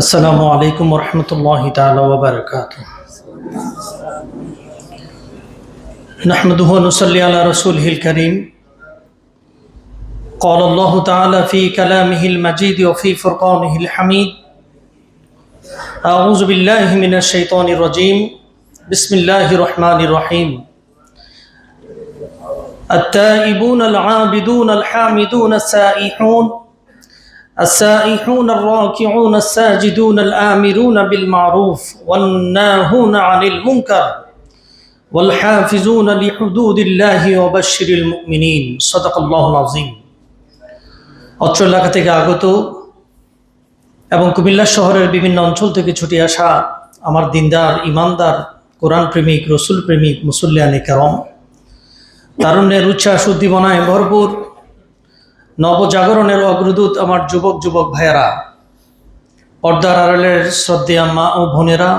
السلام عليكم ورحمة الله تعالى وبركاته. نحمده ونصلي على رسوله الكريم. قال الله تعالى في كلامه المجيد وفي فرقانه الحميد. أعوذ بالله من الشيطان الرجيم. بسم الله الرحمن الرحيم. التائبون العابدون الحامدون السائحون الراكعون الساجدون الآمرون بالمعروف والناهون عن المنكر والحافظون لحدود الله وبشر المؤمنين. صدق الله العظيم. অত্র এলাকা থেকে আগত এবং কুমিল্লা শহরের বিভিন্ন অঞ্চল থেকে ছুটে আসা আমার দিনদার, ইমানদার, কোরআন প্রেমিক, রসুল প্রেমিক মুসল্লিয়ানে কেরাম, তারুণ্যের উচ্ছ্বাস উদ্দীপনায় ভরপুর নবজাগরণের অগ্রদূত আমার যুবক ভাইয়েরা, পর্দার আড়ালের শ্রদ্ধেয়া মা ও বোনেরা,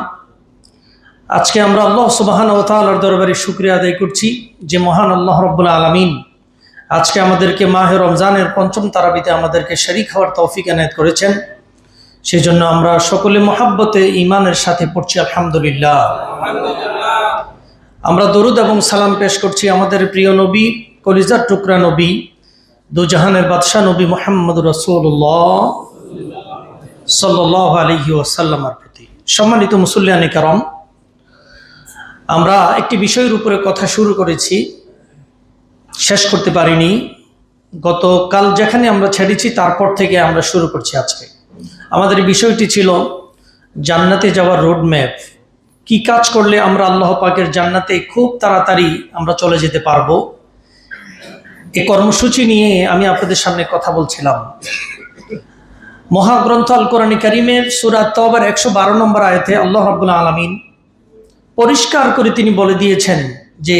আজকে আমরা আল্লাহ সুবহানাহু ওয়া তাআলার দরবারে শুকরিয়া আদায় করছি যে মহান আল্লাহ রাব্বুল আলামিন আজকে আমাদেরকে মাহে রমজানের পঞ্চম তারাবিতে আমাদেরকে শরীক হওয়ার তৌফিক এনায়েত করেছেন। সেই জন্য আমরা সকলে মহাব্বতে ঈমানের সাথে পড়ছি আলহামদুলিল্লাহ। আমরা দরুদ এবং সালাম পেশ করছি আমাদের প্রিয় নবী, কলিজার টুকরা নবী, দু জাহানের বাদশাহ নবী মুহাম্মদ রাসূলুল্লাহ সাল্লাল্লাহু আলাইহি ওয়াসাল্লামের প্রতি। সম্মানিত মুসল্লিয়ানে কেরাম, আমরা একটি বিষয়ের উপরে কথা শুরু করেছি, শেষ করতে পারিনি। গতকাল যেখানে আমরা ছেড়েছি তারপর থেকে আমরা শুরু করছি আজকে। আমাদের বিষয়টি ছিল জান্নাতে যাওয়ার রোড ম্যাপ। কি কাজ করলে আমরা আল্লাহ পাকের জান্নাতে খুব তাড়াতাড়ি আমরা চলে যেতে পারবো, এই কর্মসূচি নিয়ে আমি আপনাদের সামনে কথা বলছিলাম। মহাগ্রন্থ আল কোরআন কারীমের সূরা তাওবার 112 নম্বর আয়াতে আল্লাহ রাব্বুল আলামিন পরিষ্কার করে তিনি বলে দিয়েছেন যে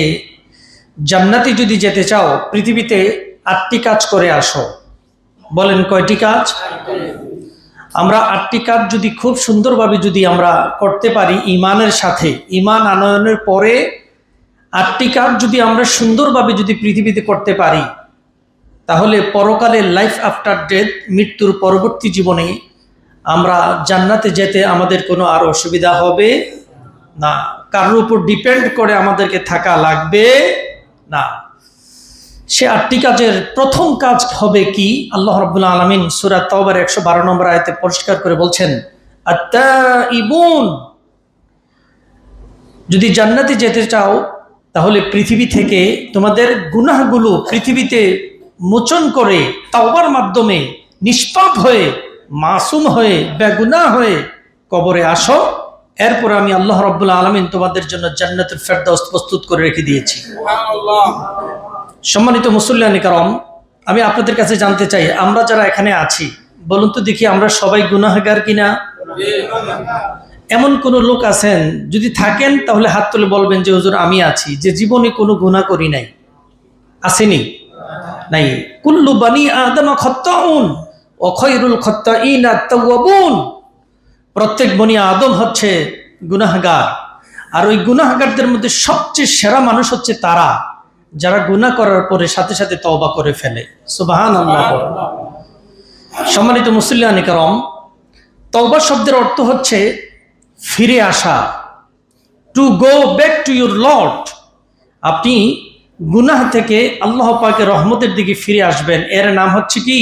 জান্নাতে যদি যেতে চাও পৃথিবীতে 8টি কাজ করে আসো। বলেন কয়টি কাজ? আমরা 8টি কাজ যদি খুব সুন্দরভাবে যদি আমরা করতে পারি ঈমানের সাথে, ঈমান আনয়নের পরে 8টি কাজ যদি আমরা সুন্দরভাবে যদি পৃথিবীতে করতে পারি, তাহলে পরকালে লাইফ আফটার ডেথ, মৃত্যুর পরবর্তী জীবনে আমরা জান্নাতে যেতে আমাদের কোনো আর অসুবিধা হবে না। কারোর উপর ডিপেন্ড করে আমাদেরকে থাকা লাগবে না। সে 8টি কাজের প্রথম কাজ হবে কি? আল্লাহ রাব্বুল আলামিন সূরা তাওবার 112 নম্বর আয়াতে পরিষ্কার করে বলছেন, আত-তাইবুন, যদি জান্নাতে যেতে চাও তাহলে পৃথিবী থেকে তোমাদের গুনাহগুলো পৃথিবীতে মোচন করে তাওবার মাধ্যমে নিষ্পাপ হয়ে, মাসুম হয়ে, বেগুনাহ হয়ে কবরে আসো। এরপর আমি আল্লাহ রাব্বুল আলামিন তোমাদের জন্য জান্নাতুল ফেরদাউস প্রস্তুত করে রেখে দিয়েছি। সুবহানাল্লাহ। সম্মানিত মুসল্লিয়ানে কেরাম, আমি আপনাদের কাছে জানতে চাই, আমরা যারা এখানে আছি, বলুন তো দেখি আমরা সবাই গুনাহগার কিনা? এমন কোন লোক আছেন? যদি থাকেন তাহলে হাত তুলে বলবেন যে হুজুর আমি আছি, যে জীবনে কোনো গুনাহ করি নাই। আসেনি? নাই। কুল্লু বানি আদম খাত্তাউন ওয়া খায়রুল খাত্তাইনা আত-তাওয়াবুন। প্রত্যেক বনি আদম হচ্ছে গুনাহগার, আর ওই গুনাহগারদের মধ্যে সবচেয়ে সেরা মানুষ হচ্ছে তারা যারা গুনাহ করার পরে সাথে সাথে তওবা করে ফেলে। সুবহানাল্লাহ। সম্মানিত মুসল্লিয়ানে কেরাম, তওবা শব্দের অর্থ হচ্ছে ফিরে আসা, to go back to your Lord. আপনি গুনাহ থেকে আল্লাহ পাকের রহমতের দিকে ফিরে আসবেন, এর নাম হচ্ছে কি?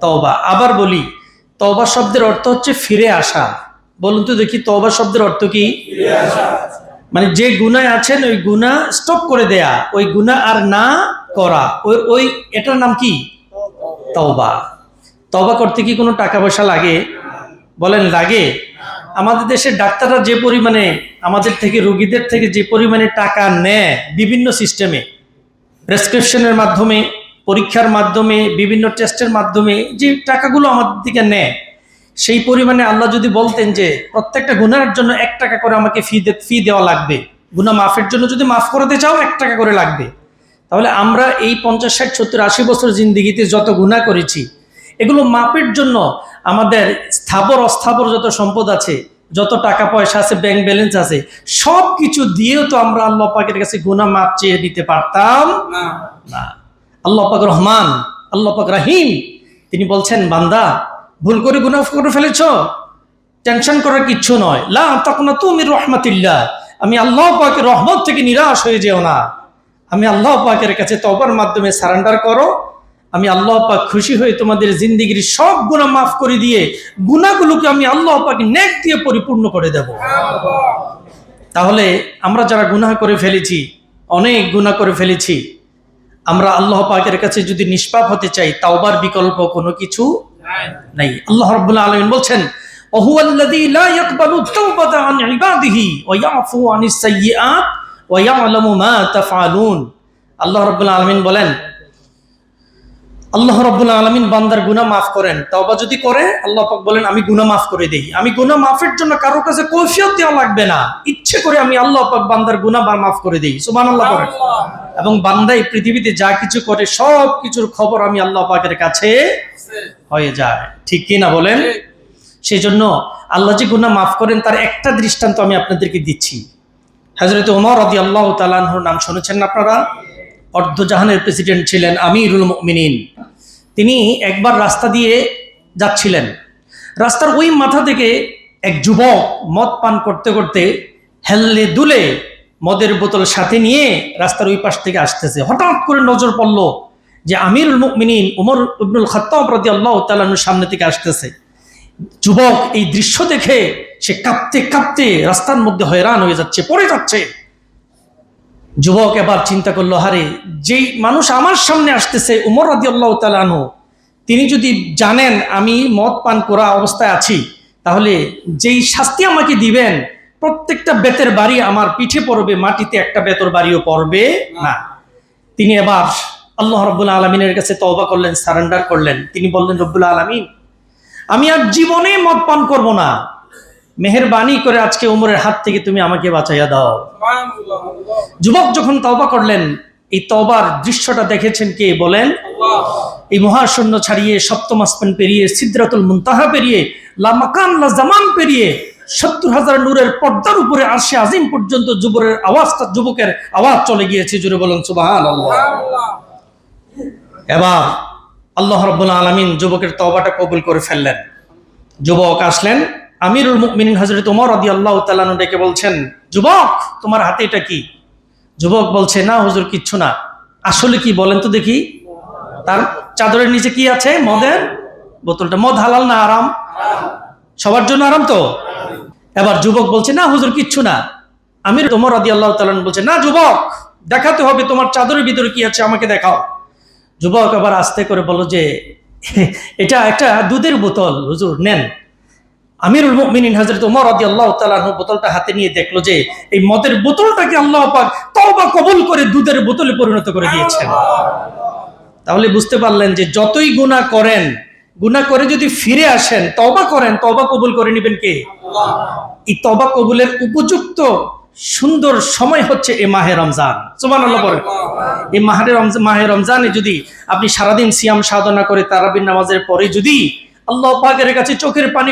তওবা। আবার বলি, তওবা শব্দের অর্থ হচ্ছে ফিরে আসা। বলুন তো দেখি তওবা শব্দের অর্থ কি? ফিরে আসা। মানে যে গুনায় আছেন ওই গুনাহ স্টপ করে দেয়া, ওই গুনাহ আর না করা, ওই এটার নাম কি? তওবা। তওবা করতে কি কোনো টাকা পয়সা লাগে? বলেন লাগে? আমাদের দেশের ডাক্তাররা যে পরিমাণে আমাদের থেকে, রোগীদের থেকে যে পরিমাণে টাকা নেয় বিভিন্ন সিস্টেমে, প্রেসক্রিপশনের মাধ্যমে, পরীক্ষার মাধ্যমে, বিভিন্ন টেস্টের মাধ্যমে যে টাকাগুলো আমাদের থেকে নেয়, সেই পরিমাণে আল্লাহ যদি বলতেন যে প্রত্যেকটা গুনাহের জন্য 1 টাকা করে আমাকে ফি দেওয়া লাগবে, গুনাহ মাফের জন্য যদি মাফ করতে চাও 1 টাকা করে লাগবে, তাহলে আমরা এই 50, 60, 70, 80 বছর জিন্দেগিতে যত গুনাহ করেছি, এগুলো মাপের জন্য আমাদের স্থাবর অস্থাবর যত সম্পদ আছে, যত টাকা পয়সা আছে, ব্যাংক ব্যালেন্স আছে, সব কিছু দিয়েও তো আমরা আল্লাহ পাকের কাছে গুনাহ মাপ চেয়ে নিতে পারতাম না। আল্লাহ পাক রহমান, আল্লাহ পাক রহিম, তিনি বলছেন বান্দা ভুল করে গুনাহ করে ফেলেছ, টেনশন করার কিচ্ছু নয়। লা তাকনাতু মির রাহমাতিল্লাহ, আমি আল্লাহ পাকের রহমত থেকে নিরাশ হয়ে যেও না। আমি আল্লাহ পাকের কাছে তওবার মাধ্যমে সারেন্ডার করো, আমি আল্লাহ পাক খুশি হয়ে তোমাদের জিন্দেগির সব গুনাহ মাফ করে দিয়ে গুনাহগুলোকে আমি আল্লাহ পাক নেক দিয়ে পরিপূর্ণ করে দেব। তাহলে আমরা যারা গুনাহ করে ফেলেছি, অনেক গুনাহ করে ফেলেছি, আমরা আল্লাহ পাকের কাছে যদি নিষ্পাপ হতে চাই, তাওবার বিকল্প কোনো কিছু নাই। আল্লাহ রাব্বুল আলামিন বলছেন, ওয়াহুয়াল্লাযী লা ইয়াকবালু তাওবাতা আন ইবাদিহি ওয়া ইয়াফু আনিস সাইয়্যাত ওয়া ইয়ালামু মা তাফআলুন। আল্লাহ রাব্বুল আলামিন বলেন, আল্লাহ রাব্বুল আলামিন বান্দার গুনাহ মাফ করেন। তওবা যদি করে, আল্লাহ পাক বলেন আমি গুনাহ মাফ করে দেই। আমি গুনাহ মাফের জন্য কারো কাছে কৈফিয়ত দেওয়া লাগবে না, ইচ্ছে করে আমি আল্লাহ পাক বান্দার গুনাহ মাফ করে দেই। সুবহানাল্লাহ বলেন। এবং বান্দা এই পৃথিবীতে যা কিছু করে সব কিছুর খবর আমি আল্লাহ পাকের কাছে হয়ে যায়, ঠিক কি না বলেন? সেই জন্য আল্লাহ যে গুনাহ মাফ করেন তার একটা দৃষ্টান্ত আমি আপনাদেরকে দিচ্ছি। হযরত ওমর রাদিয়াল্লাহু তাআলা আনহুর নাম শুনেছেন আপনারা? অর্ধজাহানের প্রেসিডেন্ট ছিলেন, আমিরুল মুমিনিন। তিনি একবার রাস্তা দিয়ে যাচ্ছিলেন, রাস্তার ওই মাথা থেকে এক যুবক মদ পান করতে করতে হেললে দুলে মদের বোতল সাথে নিয়ে রাস্তার ওই পাশ থেকে আসতেছে। হঠাৎ করে নজর পড়ল যে আমিরুল মুমিনিন ওমর ইবনুল খাত্তাব রাদিয়াল্লাহু তাআলা আনহুর সামনে থেকে আসতেছে। যুবক এই দৃশ্য দেখে সে কাঁপতে কাঁপতে রাস্তার মধ্যে হয়রান হয়ে যাচ্ছে, পড়ে যাচ্ছে। যুবক এবার চিন্তা করলো, হারে, যেই মানুষ আমার সামনে আসতেছে ওমর রাদিয়াল্লাহু তাআলা আনহু, তিনি যদি জানেন আমি মদ পান করা অবস্থায় আছি, তাহলে যেই শাস্তি আমাকে দিবেন, প্রত্যেকটা বেতের বাড়ি আমার পিঠে পড়বে, মাটিতে একটা বেতর বাড়িও পড়বে না। তিনি এবার আল্লাহ রাব্বুল আলামিনের কাছে তওবা করলেন, সারেন্ডার করলেন। তিনি বললেন, রব্বুল আলামিন, আমি আর জীবনে মদ পান করব না, মেহেরবানি করে আজকে ওমরের হাত থেকে তুমি আমাকে বাঁচাইয়া দাও। যুবক যখন তওবা করলেন, এই তওবার দৃশ্যটা দেখেছেন কে বলেন? এই মহাশূন্য ছাড়িয়ে, সপ্তম আসমান পেরিয়ে, সিদরাতুল মুনতাহা পেরিয়ে, লা মাকান লা জামান পেরিয়ে ৭০,০০০ নূরের পর্দার উপরে আরশে আজিম পর্যন্ত যুবকের আওয়াজ চলে গিয়েছে। জোরে বলেন সুবহানাল্লাহ। এবার আল্লাহ রাব্বুল আলামিন যুবকের তওবাটা কবুল করে ফেললেন। যুবক আসলেন, আমিরুল মুমিনিন হযরত ওমর রাদিয়াল্লাহু তাআলা আনহু ডেকে বলছেন, যুবক তোমার হাতে এটা কি? যুবক বলছে, না হুজুর, কিচ্ছু না। আসলে কি বলেন তো দেখি? তার চাদরের নিচে কি আছে? মদের বোতলটা। মদ হালাল না হারাম? সবার জন্য হারাম তো। এবার যুবক বলছে, না হুজুর, কিচ্ছু না। আমির ওমর রাদিয়াল্লাহু তাআলা আনহু বলছে, না যুবক, দেখাতে হবে, তোমার চাদরের ভিতরে কি আছে আমাকে দেখাও। যুবক আবার আস্তে করে বলল যে, এটা একটা দুধের বোতল হুজুর, নেন। আমিরুল মুমিনিন হযরত ওমর রাদিয়াল্লাহু তাআলা আনহু বোতলটা হাতে নিয়ে দেখলো যে এই মদের বোতলটাকে আল্লাহ পাক তওবা কবুল করে দুধের বোতলে পরিণত করে দিয়েছেন। তাহলে বুঝতে পারলেন যে যতই গুনাহ করেন, গুনাহ করে যদি ফিরে আসেন, তওবা করেন, তওবা কবুল করে নেবেন কে? আল্লাহ। এই তওবা কবুলের উপযুক্ত সুন্দর সময় হচ্ছে এই মাহে রমজান। সুবহানাল্লাহ বলেন। এই মাহে রমজানে যদি আপনি সারাদিন সিয়াম সাধনা করে তারাবির নামাজের পরে যদি আল্লাহ পাকের কাছে চোখের পানি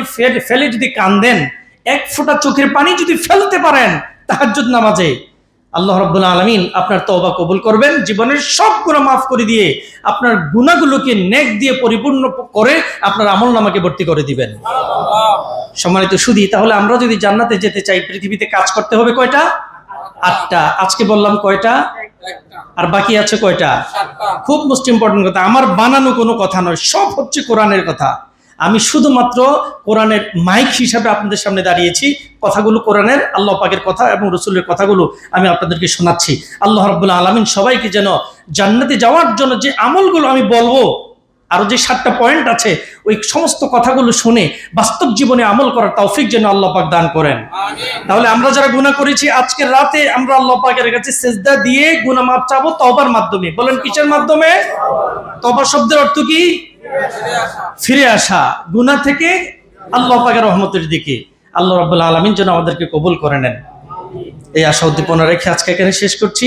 ফেলে যদি কাঁদেন, এক ফোঁটা চোখের পানি যদি ফেলতে পারেন তাহাজ্জুদ নামাজে, আল্লাহ রাব্বুল আলামিন আপনার তওবা কবুল করবেন, জীবনের সব গুনাহ মাফ করে দিয়ে আপনার গুনাহগুলোকে নেক দিয়ে পরিপূর্ণ করে আপনার আমলনামাকে ভর্তি করে দিবেন। সম্মানিত সুধী, তাহলে আমরা যদি জান্নাতে যেতে চাই, পৃথিবীতে কাজ করতে হবে কয়টা? 8টা। আজকে বললাম কয়টা? আর বাকি আছে কয়টা? 7টা। খুব মোস্ট ইম্পর্টেন্ট কথা, আমার বানানো কোনো কথা নয়, সব হচ্ছে কোরআনের কথা। আমি শুধুমাত্র কোরআনের মাইক হিসাবে আপনাদের সামনে দাঁড়িয়েছি, কথাগুলো কোরআনের, আল্লাহ পাকের কথা এবং রসুলের কথাগুলো আমি আপনাদেরকে শোনাচ্ছি। আল্লাহ রাব্বুল আলামিন সবাইকে যেন জান্নাতে যাওয়ার জন্য যে আমলগুলো আমি বলবো, আরো যে 7টা পয়েন্ট আছে, ওই সমস্ত কথাগুলো শুনে বাস্তব জীবনে আমল করার তৌফিক যেন আল্লাহ পাক দান করেন। তাহলে আমরা যারা গুনাহ করেছি, আজকের রাতে আমরা আল্লাহ পাকের কাছে সিজদা দিয়ে গুনাহ মাফ চাবো তওবার মাধ্যমে। বলেন কিসের মাধ্যমে? তওবা শব্দের অর্থ কি? ফিরে আসা গুনাহ থেকে আল্লাহ পাকের রহমতের দিকে। আল্লাহ রাব্বুল আলামিন যেন আমাদেরকে কবুল করে নেন, এই আশা উদ্দীপনা রেখে আজকে এখানে শেষ করছি।